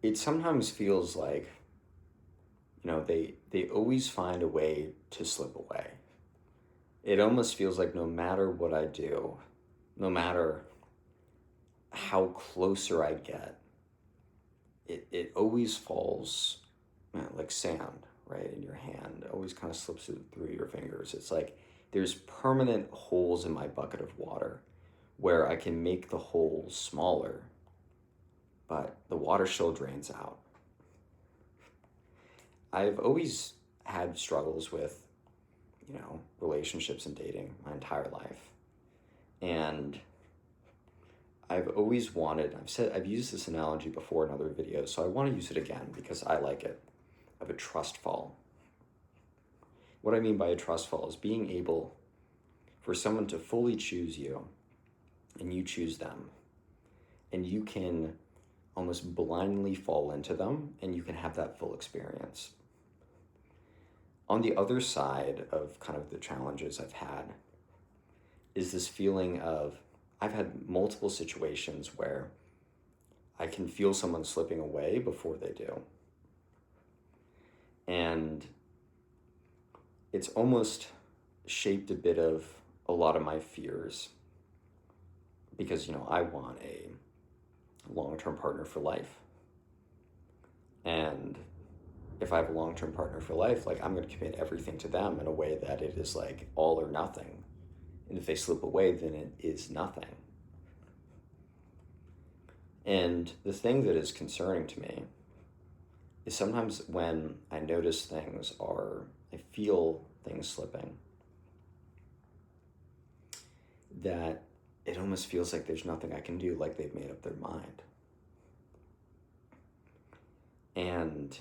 it sometimes feels like, they always find a way to slip away. It almost feels like no matter what I do, no matter how closer I get, it always falls, man, like sand, right, in your hand. It always kind of slips through your fingers. It's like there's permanent holes in my bucket of water where I can make the holes smaller, but the water still drains out. I've always had struggles with, relationships and dating my entire life. And I've always wanted, I've used this analogy before in other videos, so I want to use it again because I like it, of a trust fall. What I mean by a trust fall is being able for someone to fully choose you and you choose them, and you can almost blindly fall into them and you can have that full experience. On the other side of kind of the challenges I've had is this feeling of, I've had multiple situations where I can feel someone slipping away before they do. And it's almost shaped a bit of a lot of my fears because, I want a long-term partner for life. And if I have a long-term partner for life, like I'm going to commit everything to them in a way that it is like all or nothing. And if they slip away, then it is nothing. And the thing that is concerning to me is sometimes when I notice I feel things slipping, that it almost feels like there's nothing I can do, like they've made up their mind. And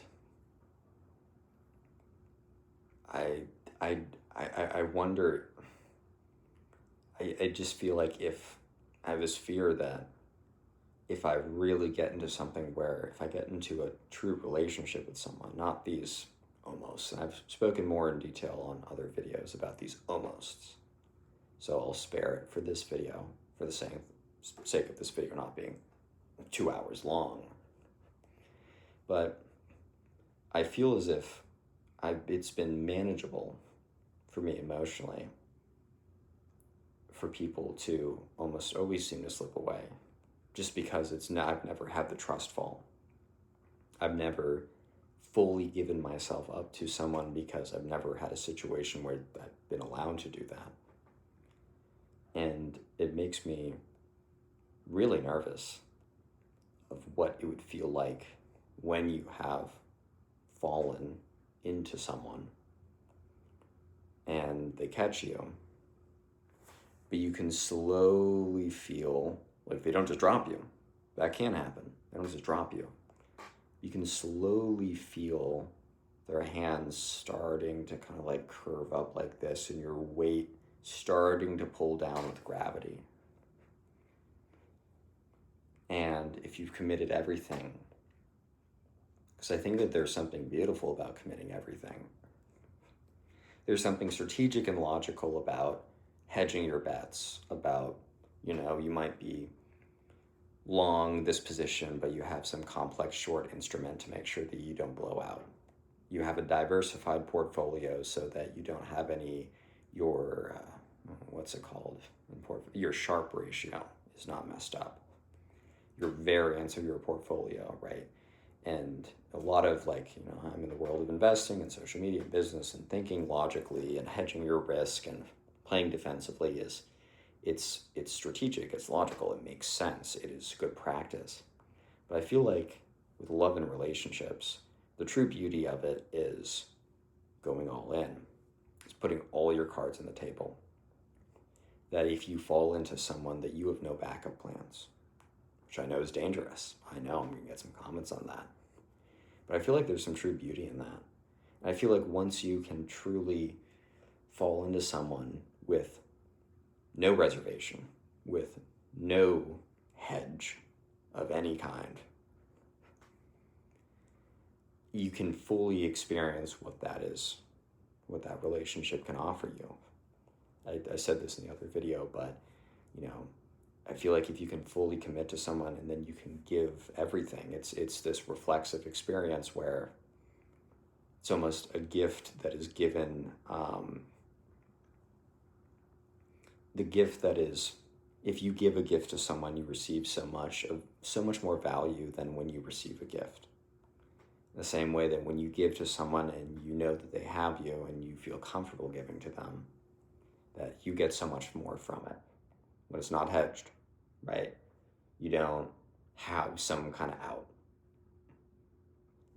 I wonder, I just feel like if I have this fear that if I really get into something where if I get into a true relationship with someone, not these almost, and I've spoken more in detail on other videos about these almosts, so I'll spare it for this video for the sake of this video not being 2 hours long. But I feel as if it's been manageable for me emotionally for people to almost always seem to slip away, just because I've never had the trust fall. I've never fully given myself up to someone because I've never had a situation where I've been allowed to do that. And it makes me really nervous of what it would feel like when you have fallen into someone and they catch you, but you can slowly feel like they don't just drop you. That can happen. They don't just drop you. You can slowly feel their hands starting to kind of like curve up like this and your weight starting to pull down with gravity. And if you've committed everything, because I think that there's something beautiful about committing everything. There's something strategic and logical about hedging your bets, about, you might be long this position, but you have some complex short instrument to make sure that you don't blow out. You have a diversified portfolio so that you don't have your Sharpe ratio is not messed up. Your variance of your portfolio, right? And a lot of I'm in the world of investing and social media and business and thinking logically and hedging your risk and playing defensively it's strategic, it's logical, it makes sense, it is good practice. But I feel like with love and relationships, the true beauty of it is going all in. It's putting all your cards on the table. That if you fall into someone that you have no backup plans, which I know is dangerous. I know I'm going to get some comments on that. But I feel like there's some true beauty in that. And I feel like once you can truly fall into someone with no reservation, with no hedge of any kind, you can fully experience what that is, what that relationship can offer you. I said this in the other video, but I feel like if you can fully commit to someone and then you can give everything, it's this reflexive experience where it's almost a gift that is given. The gift that is, if you give a gift to someone, you receive so much more value than when you receive a gift. The same way that when you give to someone and you know that they have you and you feel comfortable giving to them, that you get so much more from it. But it's not hedged, right? You don't have some kind of out.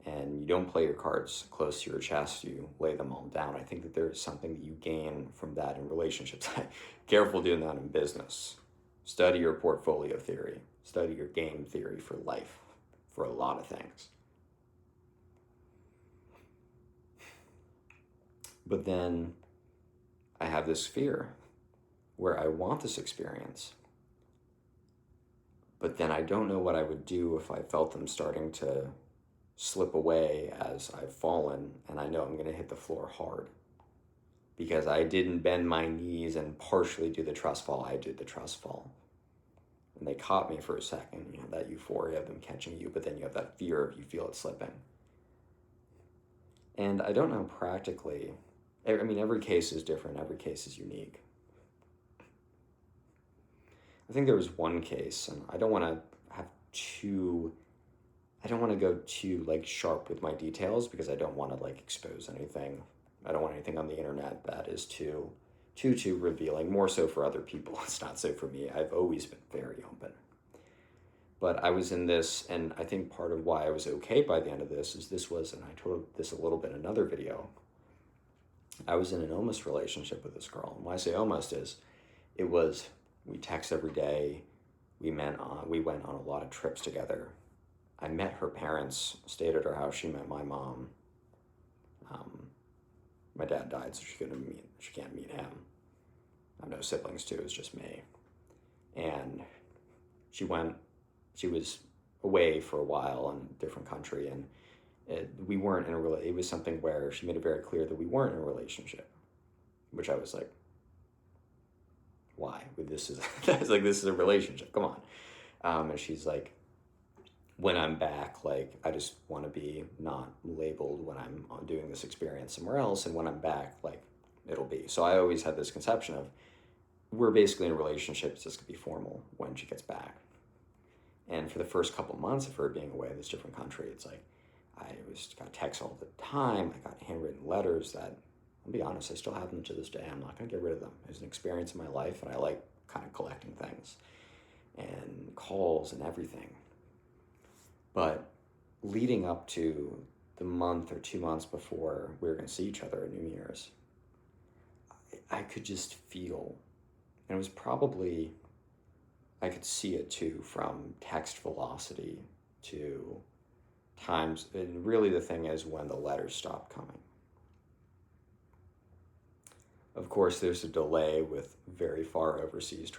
And you don't play your cards close to your chest, you lay them all down. I think that there's something that you gain from that in relationships. Careful doing that in business. Study your portfolio theory. Study your game theory for life, for a lot of things. But then I have this fear where I want this experience, but then I don't know what I would do if I felt them starting to slip away as I've fallen, and I know I'm going to hit the floor hard because I didn't bend my knees and partially do the trust fall. I did the trust fall. And they caught me for a second. You have that euphoria of them catching you, but then you have that fear of you feel it slipping. And I don't know practically. I mean, every case is different. Every case is unique. I think there was one case, and I don't want to go too like sharp with my details because I don't want to like expose anything. I don't want anything on the internet that is too revealing, more so for other people. It's not so for me. I've always been very open. But I was in this, and I think part of why I was okay by the end of this is and I told this a little bit in another video, I was in an almost relationship with this girl. And why I say almost is, we text every day, we went on a lot of trips together. I met her parents, stayed at her house, she met my mom. My dad died, so she can't meet him. I have no siblings too, it's just me. And she was away for a while in a different country, and we weren't in it was something where she made it very clear that we weren't in a relationship, which I was like, why? This is a relationship, come on. And she's like, when I'm back, like, I just want to be not labeled when I'm doing this experience somewhere else, and when I'm back, like, it'll be. So I always had this conception of, we're basically in a relationship, it's just going to be formal when she gets back. And for the first couple months of her being away in this different country, it's like, got texts all the time, I got handwritten letters that, I'll be honest, I still have them to this day. I'm not going to get rid of them. It was an experience in my life, and I like kind of collecting things and calls and everything. But leading up to the month or 2 months before we were going to see each other at New Year's, I could just feel, and it was probably, I could see it too, from text velocity to times, and really the thing is when the letters stopped coming. Of course, there's a delay with very far overseas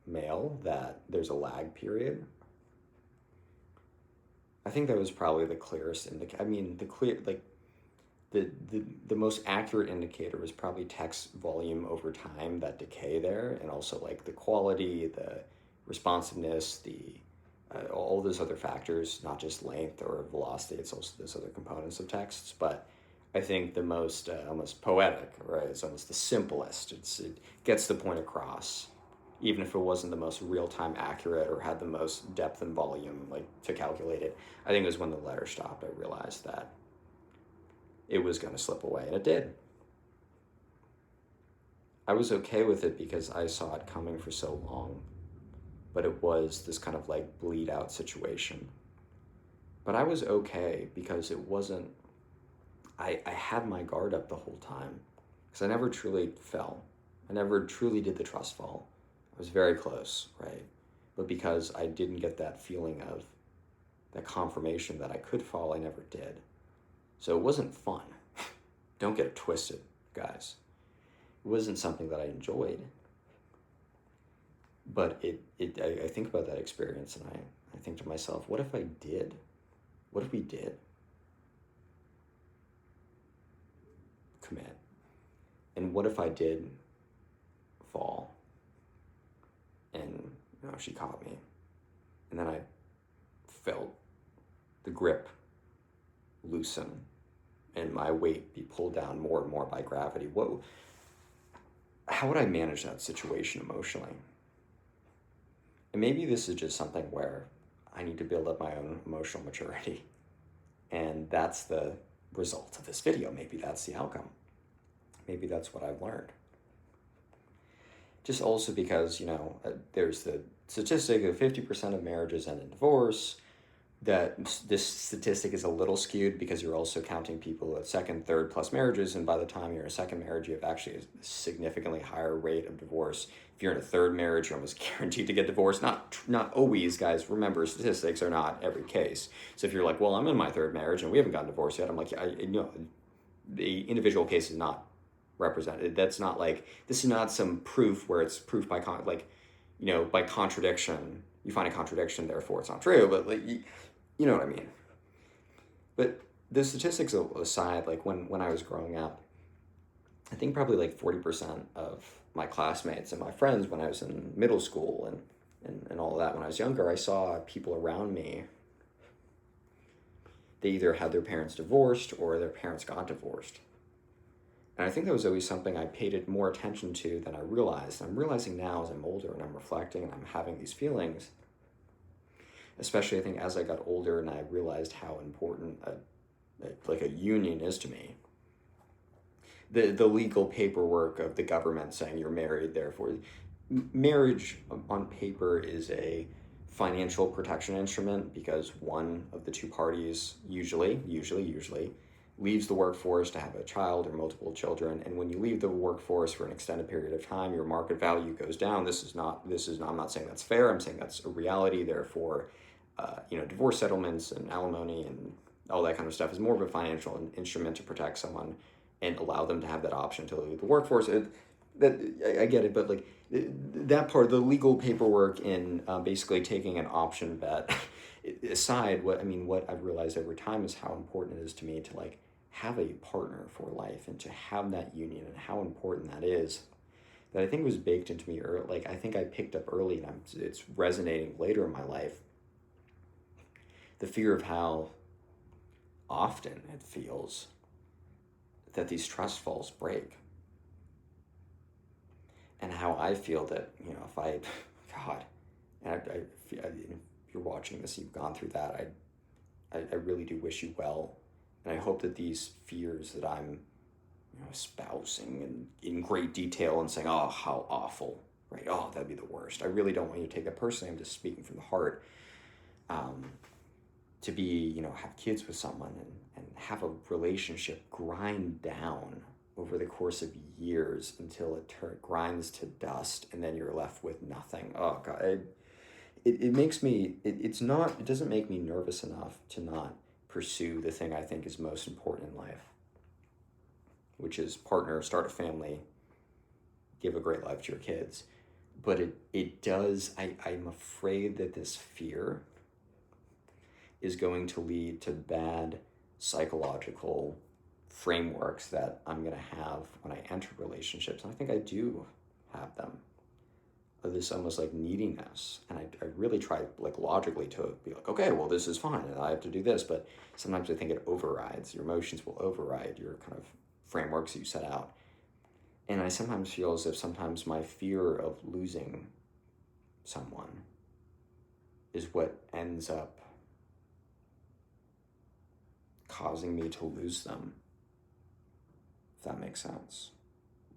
mail, that there's a lag period. I think that was probably the clearest indicator. I mean, the most accurate indicator was probably text volume over time, that decay there, and also like the quality, the responsiveness, all those other factors, not just length or velocity. It's also those other components of texts. But I think the most almost poetic, right? It's almost the simplest. It gets the point across, even if it wasn't the most real-time accurate or had the most depth and volume like to calculate it. I think it was when the letter stopped, I realized that it was going to slip away, and it did. I was okay with it because I saw it coming for so long, but it was this kind of like bleed out situation. But I was okay because it wasn't, I had my guard up the whole time because I never truly fell. I never truly did the trust fall. I was very close, right? But because I didn't get that feeling of that confirmation that I could fall, I never did. So it wasn't fun. Don't get it twisted, guys. It wasn't something that I enjoyed. But I think about that experience, and I think to myself, what if I did? What if we did commit? And what if I did fall and she caught me. And then I felt the grip loosen and my weight be pulled down more and more by gravity. How would I manage that situation emotionally? And maybe this is just something where I need to build up my own emotional maturity. And that's the result of this video. Maybe that's the outcome. Maybe that's what I've learned. Just also because, there's the statistic of 50% of marriages end in divorce. That this statistic is a little skewed because you're also counting people at second, third plus marriages, and by the time you're in a second marriage, you have actually a significantly higher rate of divorce. If you're in a third marriage, you're almost guaranteed to get divorced. Not always, guys. Remember, statistics are not every case. So if you're like, well, I'm in my third marriage and we haven't gotten divorced yet, I'm like, the individual case is not represented. That's not like, this is not some proof where it's proof by by contradiction. You find a contradiction, therefore it's not true. But you know what I mean. But the statistics aside, when I was growing up, I think probably 40% of my classmates and my friends when I was in middle school and all of that, when I was younger, I saw people around me, they either had their parents divorced or their parents got divorced. And I think that was always something I paid more attention to than I realized. I'm realizing now as I'm older and I'm reflecting and I'm having these feelings, especially I think as I got older and I realized how important a union is to me. The legal paperwork of the government saying you're married, therefore, marriage on paper is a financial protection instrument because one of the two parties usually leaves the workforce to have a child or multiple children, and when you leave the workforce for an extended period of time, your market value goes down. I'm not saying that's fair. I'm saying that's a reality. Therefore, divorce settlements and alimony and all that kind of stuff is more of a financial instrument to protect someone and allow them to have that option to leave the workforce. I get it, but that part, the legal paperwork in basically taking an option bet aside, what I've realized over time is how important it is to me to have a partner for life and to have that union and how important that is. That I think was baked into me early. I think I picked up early, and it's resonating later in my life. The fear of how often it feels that these trust falls break. And how I feel that, if you're watching this, you've gone through that, I really do wish you well. And I hope that these fears that I'm, espousing and in great detail and saying, oh, how awful, right? Oh, that'd be the worst. I really don't want you to take that personally. I'm just speaking from the heart. To be, have kids with someone and have a relationship grind down over the course of years until it grinds to dust and then you're left with nothing. Oh God, it makes me, it doesn't make me nervous enough to not pursue the thing I think is most important in life, which is partner, start a family, give a great life to your kids. But it does, I'm afraid that this fear is going to lead to bad psychological frameworks that I'm going to have when I enter relationships. And I think I do have them. This almost neediness. And I really try logically to be okay, well, this is fine and I have to do this. But sometimes I think it overrides. Your emotions will override your kind of frameworks that you set out. And I sometimes feel as if sometimes my fear of losing someone is what ends up causing me to lose them, if that makes sense.